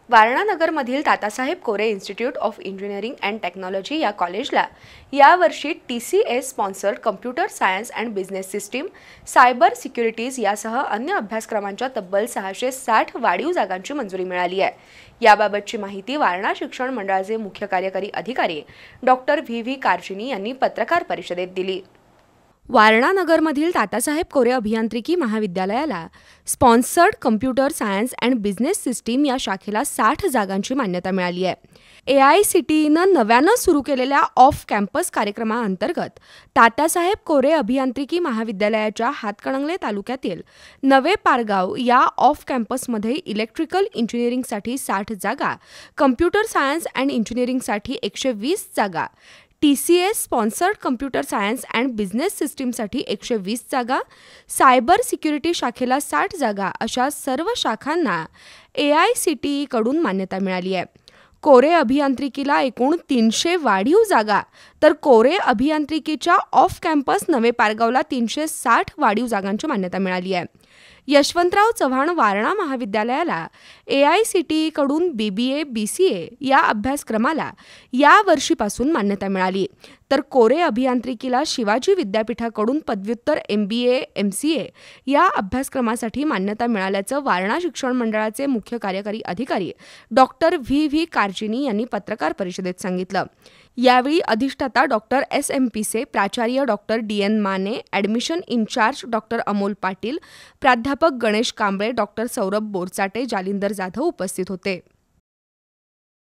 वारणानगरमधील Tatasaheb Kore institute of engineering and technology या कॉलेजला यावर्षी TCS sponsored computer science and business system, cyber securities यासह अन्य अभ्यासक्रमांच्या तब्बल 660 वाढीव जागांची मंजुरी मिळाली आहे। याबाबतची माहिती वारणा शिक्षण मंडळाचे मुख्य कार्यकारी अधिकारी डॉक्टर व्ही कार्चिनी यांनी पत्रकार परिषदेत दिली। वारणानगरमधील तातासाहेब कोरे अभियांत्रिकी महाविद्यालयाला sponsored computer science and business system या शाखेला 60 जागांची मान्यता मिळाली आहे। AICTEनं नव्यानं सुरू केलेल्या ऑफ कॅम्पस कार्यक्रमाअंतर्गत तातासाहेब कोरे अभियांत्रिकी महाविद्यालयाच्या हातकणंगले तालुक्यातील नवे पारगाव या ऑफ कॅम्पसमध्ये इलेक्ट्रिकल इंजिनिअरिंगसाठी 60 जागा, कम्प्युटर सायन्स अँड इंजिनिअरिंगसाठी 120 जागा, TCS sponsored computer science and business सिस्टीमसाठी 120 जागा, सायबर सिक्युरिटी शाखेला 60 जागा अशा सर्व शाखांना AICTE मान्यता मिळाली आहे। कोरे अभियांत्रिकीला एकूण 300 वाढीव जागा तर कोरे अभियांत्रिकीच्या ऑफ कॅम्पस नवे पारगावला 360 वाढीव जागांची मान्यता मिळाली आहे। यशवंतराव चव्हाण वारणा महाविद्यालयाला AICTE BBA BCA या अभ्यासक्रमाला या वर्षीपासून मान्यता मिळाली, तर कोरे अभियांत्रिकीला शिवाजी विद्यापीठाकडून पदव्युत्तर MBA MCA या अभ्यासक्रमासाठी मान्यता मिळाल्याचं वारणा शिक्षण मंडळाचे मुख्य कार्यकारी अधिकारी डॉक्टर व्ही कार्चिनी यांनी पत्रकार परिषदेत सांगितलं। यावेळी अधिष्ठाता डॉक्टर SM पिसे, प्राचार्य doctor DN Mane, admission incharge doctor Amol Patil, प्राध्यापक गणेश कांबळे, डॉक्टर सौरभ बोरचाटे, जालिंदर जाधव उपस्थित होते।